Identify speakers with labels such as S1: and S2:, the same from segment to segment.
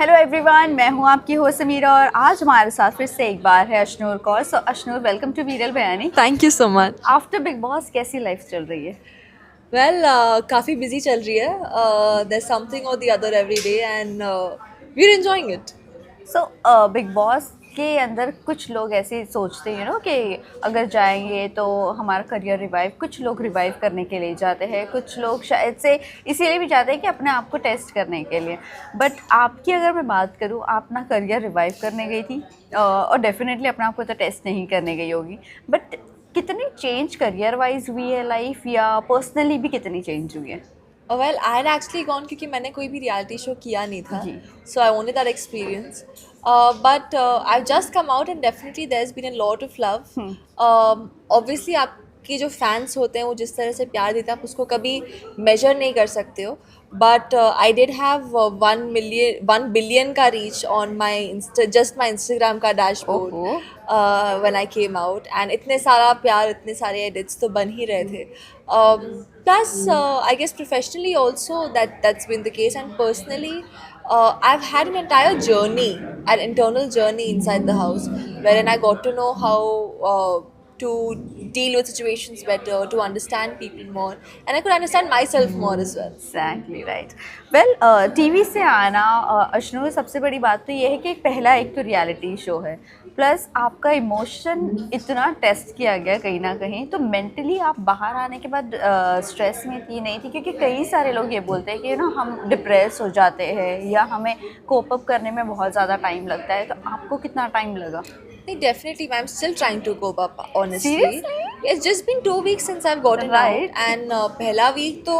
S1: Hello everyone, मैं हूं आपकी होस्ट समीरा और आज हमारे साथ फिर से एक बार है Ashnoor Kaur. So Ashnoor, welcome to Viral Bhayani.
S2: Thank you so much.
S1: After Bigg Boss कैसी लाइफ चल रही है?
S2: वेल काफ़ी बिजी चल रही है। देयर समथिंग और the other every day and we are enjoying it.
S1: So Bigg Boss के अंदर कुछ लोग ऐसे सोचते हैं कि अगर जाएंगे तो हमारा करियर रिवाइव, कुछ लोग रिवाइव करने के लिए जाते हैं, कुछ लोग शायद से इसीलिए भी जाते हैं कि अपने आप को टेस्ट करने के लिए। बट आपकी अगर मैं बात करूँ, आप ना करियर रिवाइव करने गई थी और डेफिनेटली अपने आप को तो टेस्ट नहीं करने गई होगी, बट कितनी चेंज करियर वाइज हुई है लाइफ, या पर्सनली भी कितनी चेंज हुई है?
S2: Well I had actually gone क्योंकि मैंने कोई भी रियलिटी शो किया नहीं था,
S1: जी।
S2: So I wanted that experience. But I just come out and definitely there has been a lot of love. Obviously आपके जो फैंस होते हैं वो जिस तरह से प्यार देते हैं आप उसको कभी मेजर नहीं कर सकते हो। But I did have 1 billion का reach on my just my Instagram का डैशबोर्ड
S1: ओहो।
S2: When I came out, and इतने सारा प्यार, इतने सारे एडिट्स तो बन ही रहे थे। Plus, I guess professionally also that's been the case, and personally, I've had an entire journey, an internal journey inside the house, wherein I got to know how to deal with situations better, to understand people more, and I could understand myself more as well.
S1: Exactly right. Well, TV से आना, अशनू, सबसे बड़ी बात तो ये है कि पहला एक तो रियलिटी शो है, प्लस आपका इमोशन इतना टेस्ट किया गया कहीं ना कहीं, तो मेंटली आप बाहर आने के बाद स्ट्रेस में थी नहीं थी? क्योंकि कई सारे लोग ये बोलते हैं कि ना हम डिप्रेस हो जाते हैं या हमें कोप अप करने में बहुत ज़्यादा टाइम लगता है, तो आपको कितना टाइम लगा?
S2: Definitely, I'm still trying to cope up, honestly.
S1: Seriously?
S2: It's just been 2 weeks since I've gotten
S1: Right.
S2: out, and पहला week तो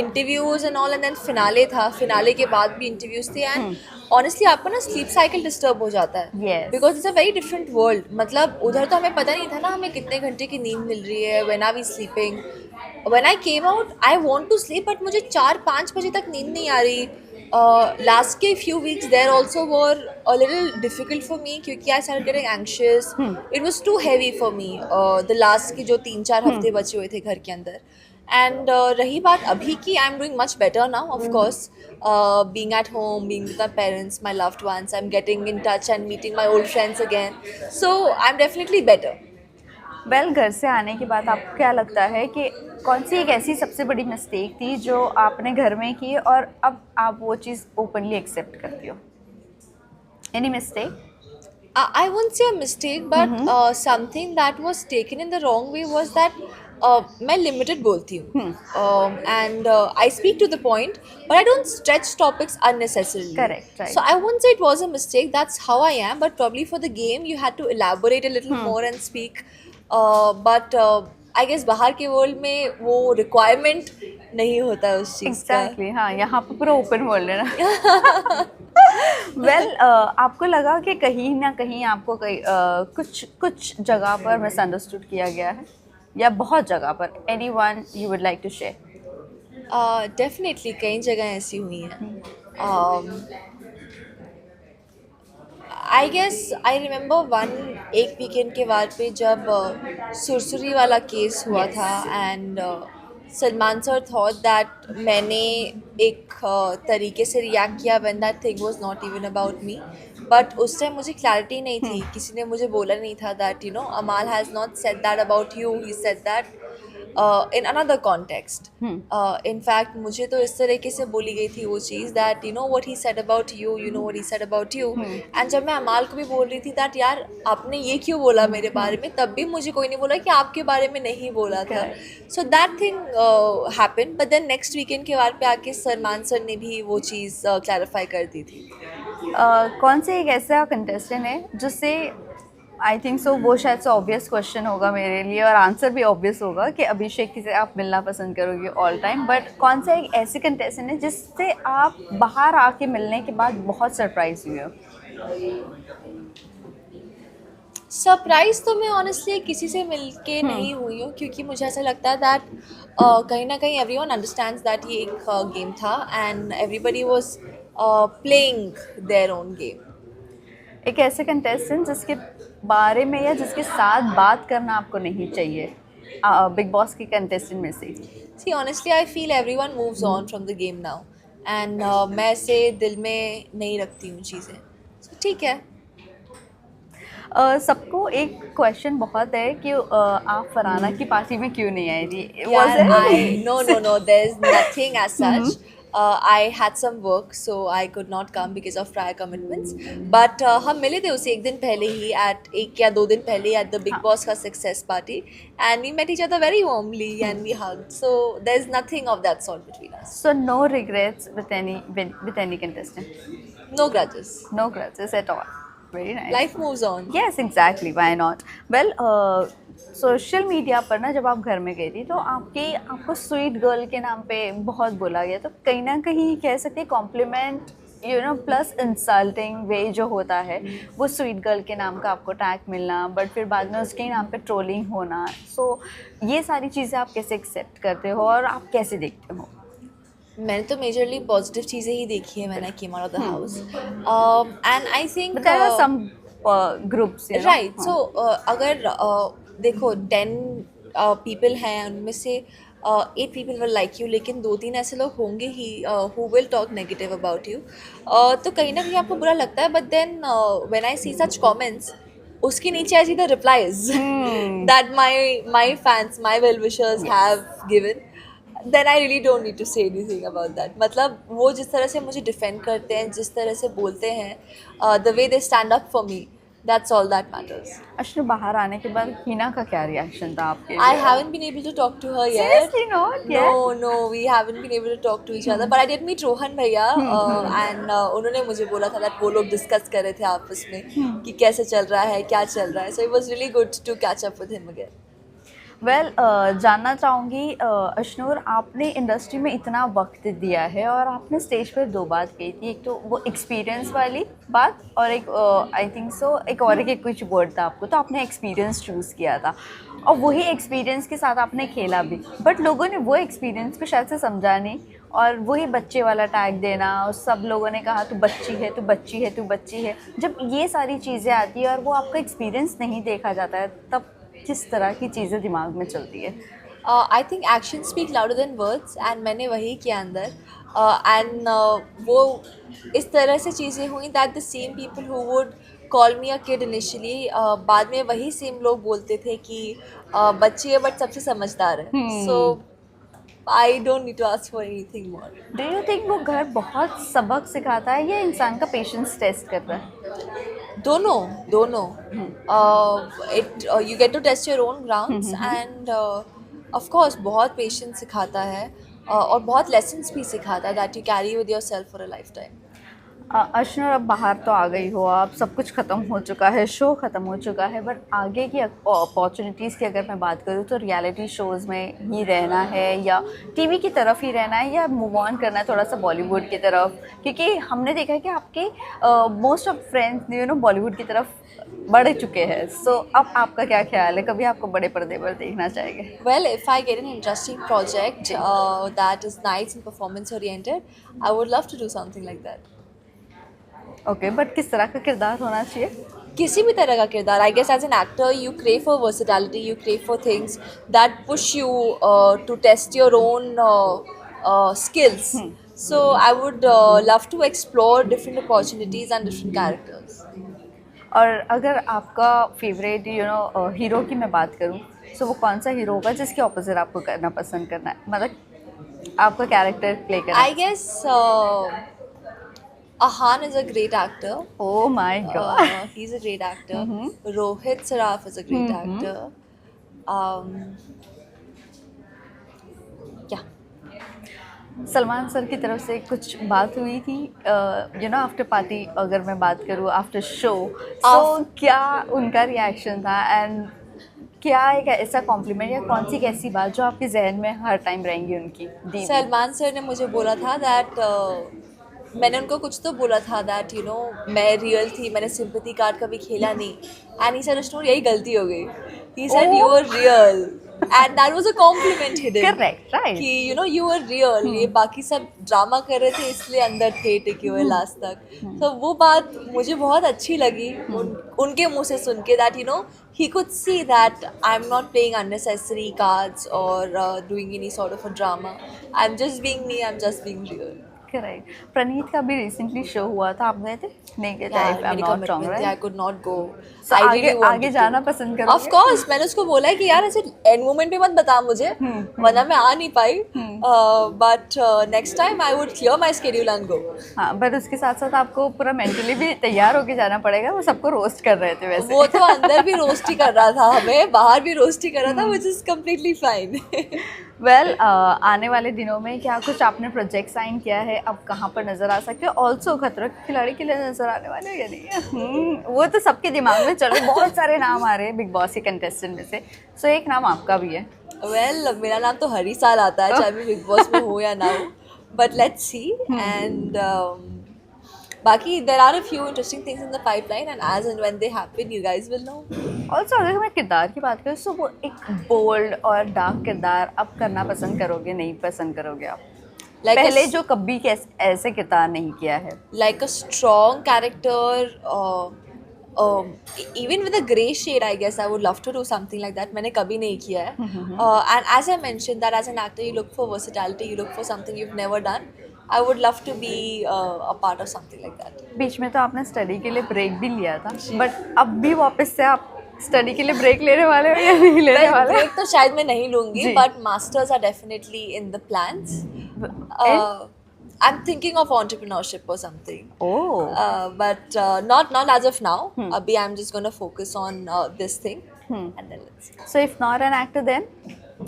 S2: interviews and all, and then finale था, finale के बाद भी interviews थे, and honestly आपका ना sleep cycle disturb हो जाता है,
S1: Yes.
S2: because it's a very different world. मतलब उधर तो हमें पता नहीं था ना हमें कितने घंटे की नींद मिल रही है, when are we sleeping. When I came out, I want to sleep, but मुझे 4-5 बजे तक नींद नहीं आ रही. Last के few weeks there also were a little difficult for me क्योंकि I started getting anxious. It was too heavy for me. The last के जो 3-4 हफ्ते बचे हुए थे घर के अंदर. And रही बात अभी की, I'm doing much better now, of course. Being at home, being with my parents, my loved ones, I'm getting in touch and meeting my old friends again. So I'm definitely better.
S1: Well, घर से आने के बाद आपको क्या लगता है कि कौन सी एक ऐसी सबसे बड़ी मिस्टेक थी जो आपने घर में की और अब आप वो चीज़ ओपनली एक्सेप्ट करती हो? Any mistake?
S2: I won't say a mistake, but something that was taken in the wrong way was that मैं limited बोलती हूँ, and I speak to the point, but I don't stretch topics unnecessarily.
S1: Correct, right.
S2: So I won't say it was a mistake. That's how I am. But probably for the game, you had to elaborate a little more and speak. But I guess बाहर के world में वो requirement नहीं होता है उस चीज़ का.
S1: Exactly, हाँ, यहाँ पर पूरा ओपन वर्ल्ड है ना। वेल, आपको लगा कि कहीं ना कहीं आपको कुछ कुछ जगह पर मिसअंडरस्टूड किया गया है, या बहुत जगह पर? Anyone you would like to share?
S2: Definitely कई जगह ऐसी हुई हैं. आई गेस आई रिमेंबर एक वीकेंड के बाद पे जब सुरसुरी वाला केस हुआ
S1: Yes.
S2: था, and Salman sir thought that मैंने एक तरीके से रिएक्ट किया when that thing was not even about me. But उस टाइम मुझे क्लैरिटी नहीं थी, किसी ने मुझे बोला नहीं था दैट अमाल has not said that about you, he said that in another context. In fact, मुझे तो इस तरीके से बोली गई थी वो चीज़ that what he said about you, what he said about you. And जब मैं अमाल को भी बोल रही थी that यार आपने ये क्यों बोला मेरे बारे में, तब भी मुझे कोई नहीं बोला कि आपके बारे में नहीं बोला था. So that thing happened, but then next weekend के बार पे आके सलमान सर ने भी वो चीज़ clarify कर दी थी.
S1: कौन से एक ऐसा कंटेस्टेंट है जिससे, आई थिंक सो, वो शायद से ऑब्वियस क्वेश्चन होगा मेरे लिए और आंसर भी ऑब्वियस होगा कि अभिषेक से आप मिलना पसंद करोगे ऑल टाइम, बट कौन सा एक ऐसे कंटेस्टेंट है जिससे आप बाहर आके मिलने के बाद बहुत सरप्राइज हुए हो?
S2: सरप्राइज तो मैं ऑनेस्टली किसी से मिल के नहीं हुई हूँ, क्योंकि मुझे ऐसा लगता है दैट कहीं ना कहीं एवरीवन अंडरस्टैंड्स दैट ये एक गेम था and everybody was playing their own game.
S1: एक ऐसे कंटेस्टेंट जिसके बारे में या जिसके साथ बात करना आपको नहीं चाहिए बिग बॉस के कंटेस्टेंट में से?
S2: See, honestly, I feel everyone moves on from the game now. And मैं ऐसे दिल में नहीं रखती हूँ चीज़ें, so, ठीक है।
S1: सबको एक क्वेश्चन बहुत है कि आप फरहाना की पार्टी में क्यों नहीं आई थी? Was
S2: Yeah,
S1: it?
S2: no, there's nothing as such. I had some work, so I could not come because of prior commitments. But हम मिले थे उसे एक दिन पहले ही, at एक या 2 दिन पहले at the Big
S1: हाँ.
S2: Boss का success party, and we met each other very warmly and we hugged. So there's nothing of that sort between us.
S1: So no regrets with any contestant.
S2: No grudges.
S1: No grudges at all. Very nice.
S2: Life moves on.
S1: Yes, exactly. Why not? Well, social media पर ना जब आप घर में गई थी तो आपको स्वीट गर्ल के नाम पे बहुत बोला गया, तो कहीं ना कहीं कह सकते हैं कॉम्प्लीमेंट प्लस इंसल्टिंग वे जो होता है वो स्वीट गर्ल के नाम का आपको टैग मिलना, बट फिर बाद में उसके नाम पे ट्रोलिंग होना। सो ये सारी चीज़ें आप कैसे एक्सेप्ट करते हो और आप कैसे देखते हो?
S2: मैंने तो मेजरली पॉजिटिव चीज़ें ही देखी है when I came out of the house, and I think
S1: But there are some groups,
S2: right. So अगर देखो 10 people हैं, उनमें से 8 people will like you, लेकिन 2-3 ऐसे लोग होंगे ही who will talk negative about you, तो कहीं ना कहीं आपको बुरा लगता है। But then when I see such comments, उसके नीचे I see the replies that my fans, my well-wishers have given, then I really don't need to say anything about that. मतलब वो जिस तरह से मुझे डिफेंड करते हैं, जिस तरह से बोलते हैं, the way they stand up for me, that's all that matters.
S1: अश्नु, बाहर आने के बाद हिना का क्या रिएक्शन था आपके?
S2: I haven't been able to talk to her yet.
S1: Seriously not yet?
S2: No, we haven't been able to talk to each other. But I did meet Rohan भैया, and उन्होंने मुझे बोला था that वो लोग डिस्कस कर रहे थे आपस में कि कैसे चल रहा है, क्या चल रहा है. So it was really good to catch up with him again.
S1: Well जानना चाहूँगी अशनूर, आपने इंडस्ट्री में इतना वक्त दिया है और आपने स्टेज पर 2 बात कही थी, एक तो वो एक्सपीरियंस वाली बात और एक आई थिंक सो एक और एक कुछ वर्ड था आपको, तो आपने एक्सपीरियंस चूज़ किया था और वही एक्सपीरियंस के साथ आपने खेला भी, बट लोगों ने वो एक्सपीरियंस को शायद से समझा नहीं और वही बच्चे वाला टैग देना और सब लोगों ने कहा तू बच्ची है, तू बच्ची है, तू बच्ची है। जब ये सारी चीज़ें आती है और वो आपका एक्सपीरियंस नहीं देखा जाता है, तब किस तरह की चीज़ें दिमाग में चलती है?
S2: I think action speak louder than words, and मैंने वही किया अंदर, एंड वो इस तरह से चीज़ें हुई that the same people who would call me a kid initially, बाद में वही सेम लोग बोलते थे कि बच्ची है बट सबसे समझदार है. So I don't need to ask for anything more.
S1: Do you think वो घर बहुत सबक सिखाता है या इंसान का पेशेंस टेस्ट करता है?
S2: दोनों. You get to test your own grounds, and of course बहुत पेशेंस सिखाता है, और बहुत लेसन्स भी सिखाता है that you carry with yourself for a lifetime.
S1: Ashnoor, अब बाहर तो आ गई हो आप, सब कुछ ख़त्म हो चुका है, शो ख़त्म हो चुका है, बट आगे की अपॉर्चुनिटीज़ की अगर मैं बात करूँ तो रियलिटी शोज़ में ही रहना है या टीवी की तरफ ही रहना है या मूव ऑन करना है थोड़ा सा बॉलीवुड की तरफ? क्योंकि हमने देखा है कि आपके मोस्ट ऑफ फ्रेंड्स बॉलीवुड की तरफ बढ़ चुके हैं, सो अब आपका क्या ख्याल है, कभी आपको बड़े पर्दे पर देखना चाहेंगे?
S2: Well, if I get an interesting project that is nice and performance oriented, I would love to do something like that.
S1: Okay, but किस तरह का किरदार होना चाहिए?
S2: किसी भी तरह का किरदार. I guess as an actor you crave for versatility, you crave for things that push you to test your own skills. So I would love to explore different opportunities and different characters.
S1: और अगर आपका favourite hero की मैं बात करूँ, सो वो कौन सा हीरो होगा जिसके ऑपोजिट आपको करना पसंद करना है, मतलब आपका कैरेक्टर प्ले करना?
S2: I guess Ahan is a great actor.
S1: Oh my God.
S2: He's a great actor. Rohit Saraf is a great actor. Yeah.
S1: Salman sir की तरफ से कुछ बात हुई थी आफ्टर पार्टी, अगर मैं बात करूँ आफ्टर शो, सो क्या उनका रिएक्शन था एंड क्या एक ऐसा कॉम्प्लीमेंट या कौन सी कैसी बात जो आपके जहन में हर टाइम रहेंगी उनकी?
S2: सलमान सर ने मुझे बोला था दैट मैंने उनको कुछ तो बोला था दैट मैं रियल थी, मैंने सिंपैथी कार्ड कभी खेला नहीं, एंड ही सेड अश्नूर यही गलती हो गई. He said you were real, and that was a compliment hidden.
S1: Correct, right,
S2: कि यू वर रियल. ये बाकी सब ड्रामा कर रहे थे इसलिए अंदर थे टिके हुए लास्ट तक. तो वो बात मुझे बहुत अच्छी लगी उनके मुंह से सुन के, that he could see that I'm not playing unnecessary cards or doing any sort of a drama. I'm just being me, I'm just being real.
S1: Correct. Praneet का भी रिसेंटली शो हुआ था, आप गए थे? नहीं गए थे,
S2: यार
S1: if I'm
S2: मेरी
S1: not wrong,
S2: कमिटमेंट थी,
S1: right?
S2: I could not go.
S1: So,
S2: आई
S1: आगे
S2: रियली वांटेड
S1: आगे
S2: टू।
S1: जाना पसंद करोगे?
S2: ऑफ कोर्स, मैंने उसको बोला है कि यार ऐसे एंड मोमेंट पे मत बता मुझे, वरना मैं आ नहीं पाई, but next time I would clear my schedule and go.
S1: हाँ, बट उसके साथ साथ आपको पूरा मेंटली भी तैयार होके जाना पड़ेगा। वो सबको रोस्ट कर रहे थे वैसे।
S2: वो तो अंदर भी रोस्ट ही कर रहा था हमें, बाहर भी रोस्ट ही कर रहा था, which is completely fine.
S1: Well आने वाले दिनों में क्या कुछ आपने प्रोजेक्ट साइन किया है? अब कहाँ पर नज़र आ सकते हो? ऑल्सो खतरों के खिलाड़ी के लिए नज़र आने वाले हो या नहीं? वो तो सबके दिमाग में चल रहे, बहुत सारे नाम आ रहे हैं बिग बॉस के कंटेस्टेंट में से। सो एक नाम आपका भी है।
S2: वेल मेरा नाम तो हर ही साल आता है, चाहे मैं बिग बॉस में हो या ना हो, बट लेट्स सी। एंड बाकी there are a few interesting things in the pipeline, and as and when they happen you guys will know.
S1: Also अगर मैं किरदार की बात करूँ तो वो एक बोल्ड और डार्क किरदार अब करना पसंद करोगे, नहीं पसंद करोगे आप? पहले जो कभी ऐसे किरदार नहीं किया है।
S2: Like a strong character, even with a grey shade, I guess I would love to do something like that. मैंने कभी नहीं किया है. And as I mentioned that as an actor you look for versatility, you look for something you've never done. I would love to be a part of something like that.
S1: बीच में तो आपने study के लिए break भी लिया था, but अब भी वापस से आप स्टडी के लिए ब्रेक लेने वाले हो या नहीं लेने वाले?
S2: ब्रेक तो शायद मैं नहीं लूंगी,
S1: जी।
S2: but masters are definitely in the plans. I'm thinking of entrepreneurship or something.
S1: Oh.
S2: But not as of now. Abhi I'm just gonna focus on this thing, and then let's see.
S1: So if not an actor then?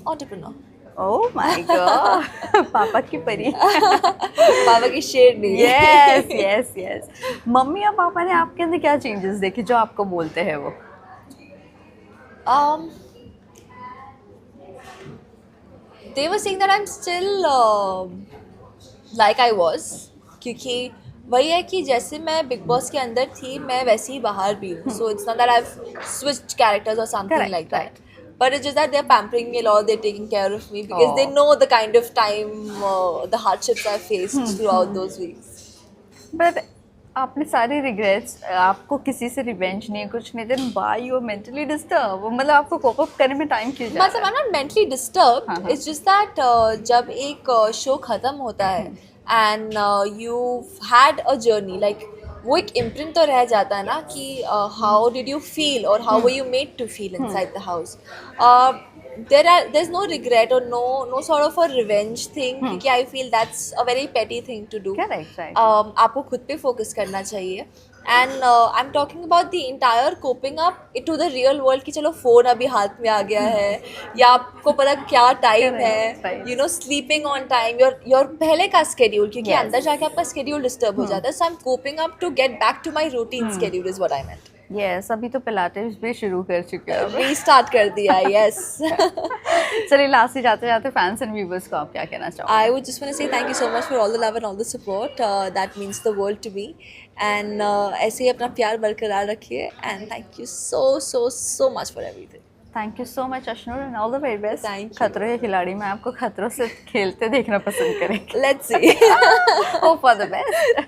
S2: Entrepreneur.
S1: Oh my god. पापा की परी।
S2: पापा की शेर नहीं।
S1: Yes, yes, yes. Mummy और पापा ने आपके अंदर क्या चेंजेस देखे जो आपको बोलते हैं वो?
S2: They were saying that I'm still like I was, क्योंकि वही है कि जैसे मैं बिग बॉस के अंदर थी मैं वैसे ही बाहर भी हूँ. So it's not that I've switched characters or something
S1: Correct,
S2: like that. But it's just that they're pampering me a lot, they're taking care of me because they know the kind of time, the hardships I faced throughout those weeks.
S1: But आपने सारे regrets, आपको किसी से revenge नहीं, कुछ नहीं, then why you are mentally disturb? मतलब आपको कोप अप करने में टाइम क्यों जा रहा है?
S2: मतलब I'm not mentally disturbed. It's just that जब एक शो खत्म होता है and you've had a journey, like वो एक इम्प्रिंट तो रह जाता है ना कि हाउ डिड यू फील और how were you made to feel inside the house. there's no regret or no sort of a revenge thing, क्योंकि I feel that's a very petty thing to do.
S1: Correct, right.
S2: आपको खुद पे focus करना चाहिए. And I'm talking about the entire coping up to the real world कि चलो phone अभी हाथ में आ गया है या आपको पता क्या टाइम है, you know, sleeping on time, your पहले का schedule, क्योंकि अंदर जाके आपका schedule disturb हो जाता है. So I'm coping up to get back to my routine schedule is what I meant.
S1: Yes, अभी तो पिलाटेस भी शुरू कर चुके हैं.
S2: रीस्टार्ट कर दिया. Yes.
S1: चलिए लास्ट से जाते जाते फैंस एंड व्यूअर्स को आप क्या कहना चाहोगे?
S2: I would just want to say thank you so much for all the love and all the support. That means the world to me. And ऐसे ही अपना प्यार बरकरार रखिए. And thank you so much for everything.
S1: Thank you so much Ashnoor and all the very best.
S2: Thank you.
S1: खतरों के खिलाड़ी में आपको खतरों से खेलते देखना पसंद करेंगे.
S2: Let's see.
S1: Hope for the best.